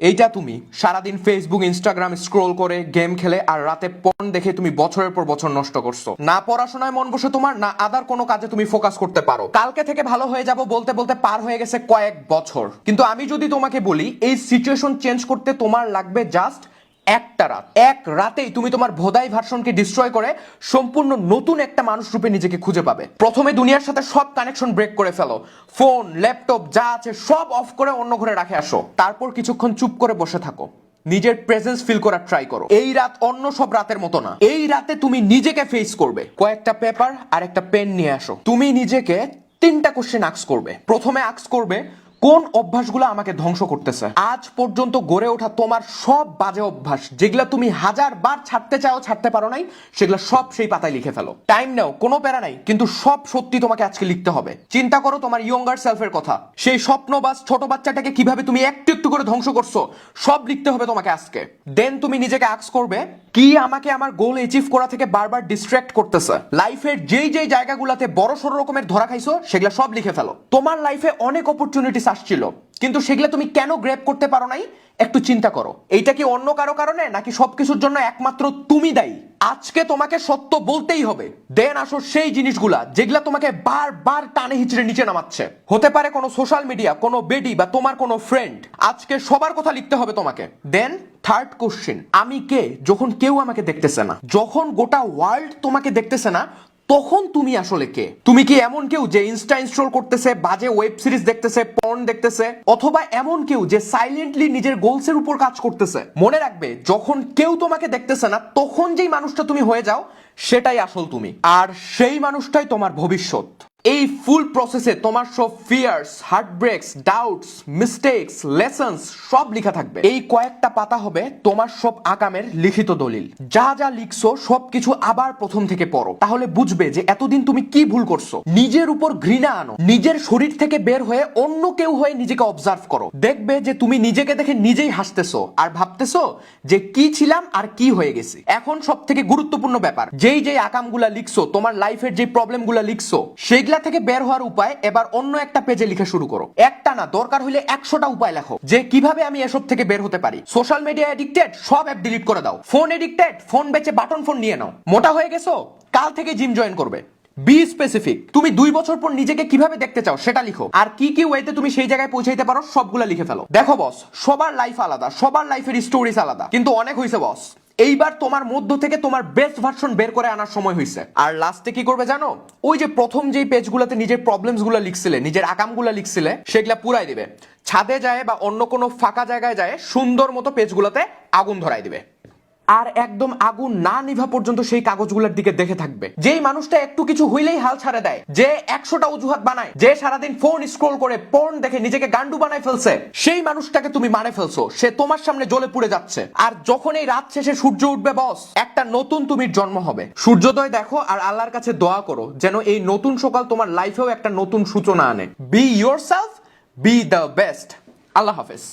এইটা তুমি সারাদিন ফেসবুক ইনস্টাগ্রাম স্ক্রোল করে গেম খেলে আর রাতে পর্ন দেখে তুমি বছরের পর বছর নষ্ট করছো। না পড়াশোনায় মন বসে তোমার, না আদার কোনো কাজে তুমি ফোকাস করতে পারো। কালকে থেকে ভালো হয়ে যাব বলতে বলতে পার হয়ে গেছে কয়েক বছর। কিন্তু আমি যদি তোমাকে বলি এই সিচুয়েশন চেঞ্জ করতে তোমার লাগবে জাস্ট একটা রাত। এক রাতেই তুমি তোমার ভোদাই ভার্সনকে ডিস্ট্রয় করে সম্পূর্ণ নতুন একটা মানুষ রূপে নিজেকে খুঁজে পাবে। প্রথমে দুনিয়ার সাথে সব কানেকশন ব্রেক করে ফেলো, ফোন ল্যাপটপ যা আছে সব অফ করে অন্য ঘরে রাখে আসো। তারপর কিছুক্ষণ চুপ করে বসে থাকো, নিজের প্রেজেন্স ফিল করার ট্রাই করো। এই রাত অন্য সব রাতের মতো না। এই রাতে তুমি নিজেকে ফেস করবে। কয়েকটা পেপার আর একটা পেন নিয়ে আসো। তুমি নিজেকে 3টা কোশ্চেন আস্ক করবে। প্রথমে আস্ক করবে, কোন অভ্যাসগুলো আমাকে ধ্বংস করতেছে? আজ পর্যন্ত গড়ে ওঠা তোমার সব বাজে অভ্যাস যেগুলা তুমি 1000 বার ছাড়তে চাও, ছাড়তে পারো নাই, সেগুলো সব সেই পাতায় লিখে ফেলো। টাইম নাও, কোনো প্যারা নাই, কিন্তু সব সত্যি তোমাকে আজকে লিখতে হবে। চিন্তা করো তোমার ইয়ঙ্গার সেলফের কথা। সেই স্বপ্নবাজ ছোট বাচ্চাটাকে কিভাবে তুমি একটু একটু করে ধ্বংস করছো, সব লিখতে হবে তোমাকে আজকে। দেন তুমি নিজেকে আস্ক করবে, কি আমাকে আমার গোল অ্যাচিভ করা থেকে বারবার ডিস্ট্রাক্ট করতেছে? লাইফের যেই যেই জায়গাগুলোতে বড় সড় রকমের ধরা খাইছো সেগুলো সব লিখে ফেলো। তোমার লাইফে অনেক অপরচুনিটিস আসছিল, কিন্তু সেগুলো তুমি কেন গ্র্যাব করতে পারো নাই? একটু চিন্তা করো। এইটা কি অন্য কারো কারণে, নাকি সবকিছুর জন্য একমাত্র তুমি দায়ী? আজকে তোমাকে সত্য বলতেই হবে। দেন আসো সেই জিনিসগুলা যেগুলা তোমাকে বারবার টানে হিচড়ে নিচে নামাচ্ছে। হতে পারে কোনো সোশ্যাল মিডিয়া, কোনো বেডি বা তোমার কোনো ফ্রেন্ড। আজকে সবার কথা লিখতে হবে তোমাকে। দেন থার্ড কোশ্চেন, আমি কে যখন কেউ আমাকে দেখতেছে না? যখন গোটা ওয়ার্ল্ড তোমাকে দেখতেছে না, তখন তুমি আসলে কে? তুমি কি এমন কেউ যে ইনস্টা ইনস্টল করতেছে, বাজে ওয়েব সিরিজ দেখতেছে, পর্ন দেখতেছে, অথবা এমন কেউ যে সাইলেন্টলি নিজের গোলসের উপর কাজ করতেছে? মনে রাখবে, যখন কেউ তোমাকে দেখতেছে না, তখন যেই মানুষটা তুমি হয়ে যাও সেটাই আসল তুমি, আর সেই মানুষটাই তোমার ভবিষ্যৎ। এই ফুল প্রসেসে তোমার সব ফিয়ার্স, হার্টব্রেকস, ডাউটস, মিস্টেকস, লেসন্স সব লেখা থাকবে। এই কয়েকটা পাতা হবে তোমার সব আকামের লিখিত দলিল। যা যা লিখছো সবকিছু আবার প্রথম থেকে পড়ো, তাহলে বুঝবে যে এতদিন তুমি কি ভুল করছো। নিজের উপর ঘৃণা আনো, নিজের শরীর থেকে বের হয়ে অন্য কেউ হয়ে নিজেকে অবজার্ভ করো। দেখবে যে তুমি নিজেকে দেখে নিজেই হাসতেছো আর ভাবতেছো যে কি ছিলাম আর কি হয়ে গেছি। এখন সব থেকে গুরুত্বপূর্ণ ব্যাপার, যেই যেই আকামগুলা লিখছো, তোমার লাইফের যে প্রবলেমগুলা লিখছো, সেগুলা থেকে বের হওয়ার উপায় এবার অন্য একটা পেজে লিখে শুরু করো। একটা না, দরকার হইলে 100টা উপায় লেখো যে কিভাবে আমি এসব থেকে বের হতে পারি। সোশ্যাল মিডিয়া এডিক্টেড, সব অ্যাপ ডিলিট করে দাও। ফোন এডিক্টেড, ফোন বেচে বাটন ফোন নিয়ে নাও। মোটা হয়ে গেছো, কাল থেকে জিম জয়েন করবে। বি স্পেসিফিক, তুমি 2 বছর পর নিজেকে কিভাবে দেখতে চাও সেটা লিখো, আর কি কি ওয়েতে তুমি সেই জায়গায় পৌঁছাইতে পারো সবগুলা লিখে ফেলো। দেখো বস, সবার লাইফ আলাদা, সবার লাইফের স্টোরিজ আলাদা, কিন্তু অনেক হইছে বস। এইবার তোমার মধ্য থেকে তোমার বেস্ট ভার্সন বের করে আনার সময় হয়েছে। আর লাস্টে কি করবে জানো? ওই যে প্রথম যেই পেজগুলোতে নিজের প্রবলেমস গুলো লিখছিলে, নিজের আকামগুলো লিখছিলে, সেগুলা পুরাই দিবে। ছাদে যায় বা অন্য কোনো ফাঁকা জায়গায় যায় সুন্দর মতো পেজগুলোতে আগুন ধরাই দিবে। আর একদম আগুন না নিভা পর্যন্ত সেই কাগজগুলোর দিকে দেখে থাকবে। যেই মানুষটা একটু কিছু হইলেই হাল ছাড়ে দেয়, যে 100টা অজুহাত বানায়, যে সারাদিন ফোন স্ক্রোল করে পর্ন দেখে নিজেকে গান্ডু বানায় ফেলছে, সেই মানুষটাকে তুমি মানে ফেলছো। সে তোমার সামনে জ্বলে পুড়ে যাচ্ছে। আর যখন এই রাত শেষে সূর্য উঠবে বস, একটা নতুন তুমির জন্ম হবে। সূর্যোদয় দেখো আর আল্লাহর কাছে দোয়া করো যেন এই নতুন সকাল তোমার লাইফেও একটা নতুন সূচনা আনে। Be yourself, be the best. আল্লাহ হাফেজ।